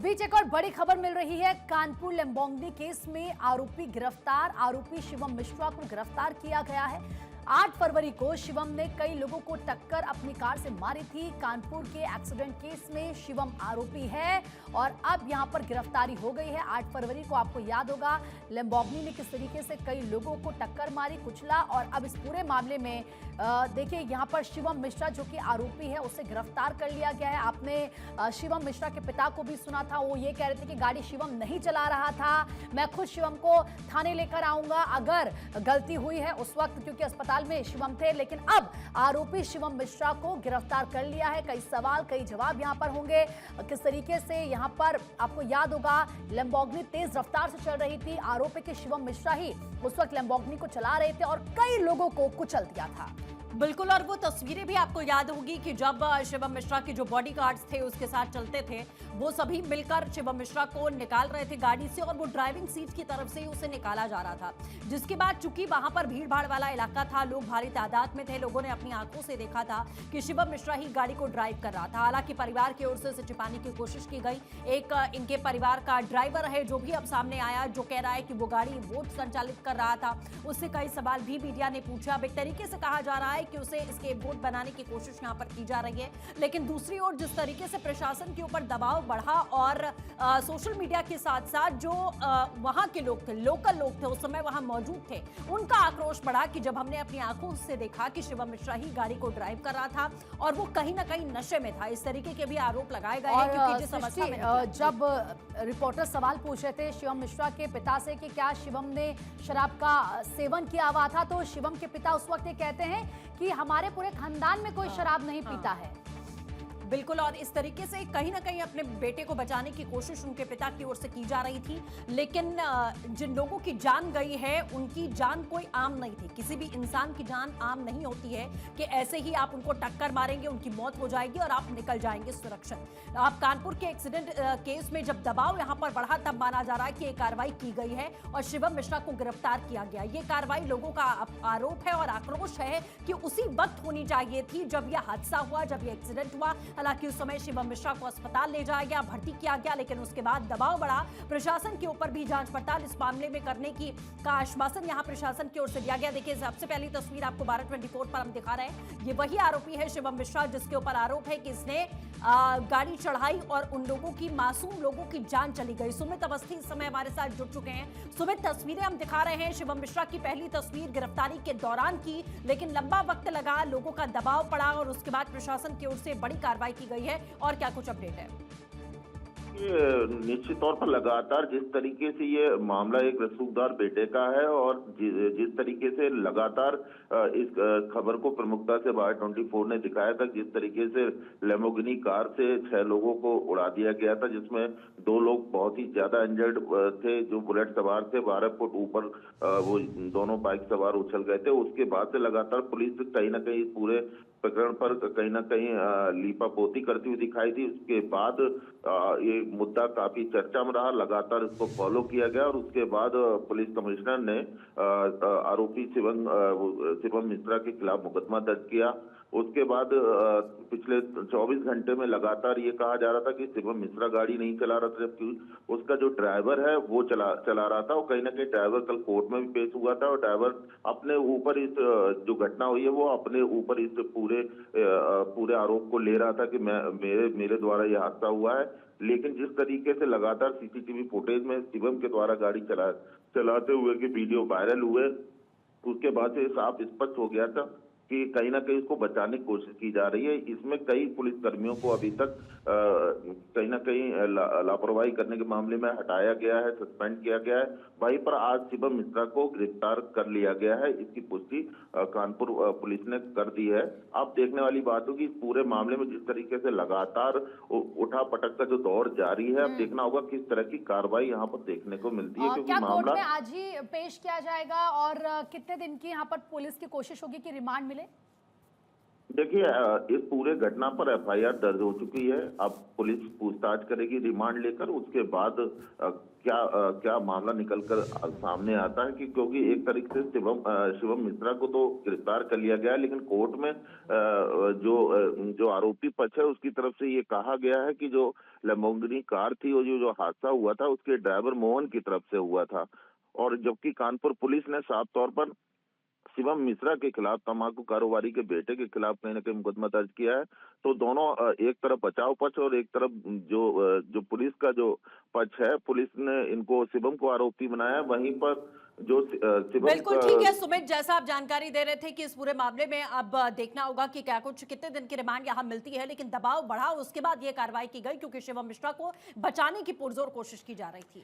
बीच एक और बड़ी खबर मिल रही है। कानपुर लंबोंगनी केस में आरोपी गिरफ्तार। आरोपी शिवम मिश्रा को गिरफ्तार किया गया है। 8 फरवरी को शिवम ने कई लोगों को टक्कर अपनी कार से मारी थी। कानपुर के एक्सीडेंट केस में शिवम आरोपी है और अब यहां पर गिरफ्तारी हो गई है। 8 फरवरी को आपको याद होगा लंबोंगनी ने किस तरीके से कई लोगों को टक्कर मारी, कुचला, और अब इस पूरे मामले में देखिए यहां पर शिवम मिश्रा जो कि आरोपी है उसे गिरफ्तार कर लिया गया है। आपने शिवम मिश्रा के पिता को भी सुना था, वो ये कह रहे थे कि गाड़ी शिवम नहीं चला रहा था, मैं खुद शिवम को थाने लेकर आऊंगा अगर गलती हुई है उस वक्त, क्योंकि अस्पताल में शिवम थे। लेकिन अब आरोपी शिवम मिश्रा को गिरफ्तार कर लिया है। कई सवाल कई जवाब यहां पर होंगे। किस तरीके से यहां पर आपको याद होगा लंबोंगनी तेज रफ्तार से चल रही थी, आरोपी के शिवम मिश्रा ही उस वक्त लंबोंगनी को चला रहे थे और कई लोगों को कुचल दिया था। बिल्कुल, और वो तस्वीरें भी आपको याद होगी कि जब शिवम मिश्रा के जो बॉडीगार्ड्स थे उसके साथ चलते थे, वो सभी मिलकर शिवम मिश्रा को निकाल रहे थे गाड़ी से और वो ड्राइविंग सीट की तरफ से ही उसे निकाला जा रहा था। जिसके बाद चूंकि वहां पर भीड़ भाड़ वाला इलाका था, लोग भारी तादाद में थे, लोगों ने अपनी आंखों से देखा था कि शिवम मिश्रा ही गाड़ी को ड्राइव कर रहा था। हालांकि परिवार की ओर से इसे छिपाने की कोशिश की गई। एक इनके परिवार का ड्राइवर है जो भी अब सामने आया, जो कह रहा है कि वो गाड़ी वोट संचालित कर रहा था। उससे कई सवाल भी मीडिया ने पूछा। अब एक तरीके से कहा जा रहा है कि उसे इसके वोट बनाने की कोशिश यहां पर की जा रही है। लेकिन दूसरी ओर जिस तरीके से प्रशासन के ऊपर दबाव बढ़ा और सोशल मीडिया के साथ साथ जो वहां के लोग थे, लोकल लोग थे, उस समय वहां मौजूद थे, उनका आक्रोश बढ़ा कि जब हमने अपनी आंखों से देखा कि शिवम मिश्रा ही गाड़ी को ड्राइव कर रहा था और वो कहीं ना कहीं नशे में था। इस तरीके के भी आरोप लगाए गए हैं क्योंकि जिस अवस्था में जब रिपोर्टर सवाल पूछ रहे थे शिवम मिश्रा के पिता से कि क्या शिवम ने शराब का सेवन किया हुआ था, तो शिवम के पिता उस वक्त ये कहते हैं कि हमारे पूरे खानदान में कोई शराब नहीं पीता है। बिल्कुल, और इस तरीके से कहीं ना कहीं अपने बेटे को बचाने की कोशिश उनके पिता की ओर से की जा रही थी। लेकिन जिन लोगों की जान गई है उनकी जान कोई आम नहीं थी। किसी भी इंसान की जान आम नहीं होती है कि ऐसे ही आप उनको टक्कर मारेंगे, उनकी मौत हो जाएगी और आप निकल जाएंगे सुरक्षित। आप कानपुर के एक्सीडेंट केस में जब दबाव यहां पर बढ़ा तब माना जा रहा है कि यह कार्रवाई की गई है और शिवम मिश्रा को गिरफ्तार किया गया। ये कार्रवाई लोगों का आरोप है और आक्रोश है कि उसी वक्त होनी चाहिए थी जब यह हादसा हुआ, जब यह एक्सीडेंट हुआ। हालांकि उस समय शिवम मिश्रा को अस्पताल ले जाया गया, भर्ती किया गया, लेकिन उसके बाद दबाव बढ़ा। प्रशासन के ऊपर भी जांच पड़ताल इस मामले में करने का आश्वासन यहां प्रशासन की ओर से दिया गया। देखिए, सबसे पहली तस्वीर आपको भारत 24 पर हम दिखा रहे हैं। ये वही आरोपी है शिवम मिश्रा जिसके ऊपर आरोप है कि इसने गाड़ी चढ़ाई और उन लोगों की, मासूम लोगों की जान चली गई। सुमित अवस्थी इस समय हमारे साथ जुड़ चुके हैं। सुमित, तस्वीरें हम दिखा रहे हैं। शिवम मिश्रा की पहली तस्वीर गिरफ्तारी के दौरान की, लेकिन लंबा वक्त लगा, लोगों का दबाव पड़ा और उसके बाद प्रशासन की ओर से बड़ी कार्रवाई की गई है। और क्या कुछ अपडेट है? निश्चित तौर पर लगातार जिस तरीके से ये मामला एक रसूखदार बेटे का है और जिस तरीके से लगातार इस खबर को प्रमुखता से भारत 24 ने दिखाया था, जिस तरीके से लैम्बोर्गिनी कार से 6 लोगों को उड़ा दिया गया था, जिसमें 2 लोग बहुत ही ज्यादा इंजर्ड थे, जो बुलेट सवार थे, 12 फुट ऊपर वो दोनों बाइक सवार उछल गए थे। उसके बाद से लगातार पुलिस कहीं ना कहीं पूरे प्रकरण पर कहीं ना कहीं लीपापोती करती हुई दिखाई थी। उसके बाद ये मुद्दा काफी चर्चा में रहा, लगातार इसको फॉलो किया गया और उसके बाद पुलिस कमिश्नर ने आरोपी शिवम मिश्रा के खिलाफ मुकदमा दर्ज किया। उसके बाद पिछले 24 घंटे में लगातार ये कहा जा रहा था कि शिवम मिश्रा गाड़ी नहीं चला रहा था, जबकि उसका जो ड्राइवर है वो चला रहा था। और कहीं ना कहीं ड्राइवर कल कोर्ट में भी पेश हुआ था और ड्राइवर अपने ऊपर इस जो घटना हुई है वो अपने ऊपर इस पूरे आरोप को ले रहा था कि मेरे द्वारा यह हादसा हुआ है। लेकिन जिस तरीके से लगातार सीसीटीवी फुटेज में शिवम के द्वारा गाड़ी चलाते हुए के वीडियो वायरल हुए, उसके बाद से साफ स्पष्ट हो गया था कि कहीं ना कहीं उसको बचाने की कोशिश की जा रही है। इसमें कई पुलिस कर्मियों को अभी तक कहीं ना कहीं लापरवाही करने के मामले में हटाया गया है, सस्पेंड किया गया है। वहीं पर आज शिवम मिश्रा को गिरफ्तार कर लिया गया है। इसकी पुष्टि कानपुर पुलिस ने कर दी है। अब देखने वाली बात होगी इस पूरे मामले में जिस तरीके से लगातार उठा पटक का जो दौर जारी है, अब देखना होगा किस तरह की कार्रवाई यहाँ पर देखने को मिलती है, क्योंकि कोर्ट में आज ही पेश किया जाएगा और कितने दिन की यहाँ पर पुलिस की कोशिश होगी कि रिमांड मिले? देखिए इस पूरे घटना पर एफआईआर दर्ज हो चुकी है। अब पुलिस पूछताछ करेगी रिमांड लेकर, उसके बाद क्या मामला निकल कर सामने आता है कि क्योंकि एक तरीके से शिवम मिश्रा को तो गिरफ्तार कर लिया गया है, लेकिन कोर्ट में जो आरोपी पक्ष है उसकी तरफ से ये कहा गया है कि जो लैम्बोर्गिनी कार थी और जो हादसा हुआ था उसके ड्राइवर मोहन की तरफ से हुआ था। और जबकि कानपुर पुलिस ने साफ तौर पर शिवम मिश्रा के खिलाफ, तंबाकू कारोबारी के बेटे के खिलाफ कहीं ना कहीं मुकदमा दर्ज किया है। तो दोनों एक तरफ बचाव पक्ष और एक तरफ जो पुलिस का जो पक्ष है, पुलिस ने इनको शिवम को आरोपी बनाया है। वहीं पर जो शिवम बिल्कुल ठीक है सुमित, जैसा आप जानकारी दे रहे थे कि इस पूरे मामले में अब देखना होगा कि क्या कुछ कितने दिन की रिमांड यहां मिलती है, लेकिन दबाव बढ़ा उसके बाद यह कार्रवाई की गई क्योंकि शिवम मिश्रा को बचाने की पुरजोर कोशिश की जा रही थी।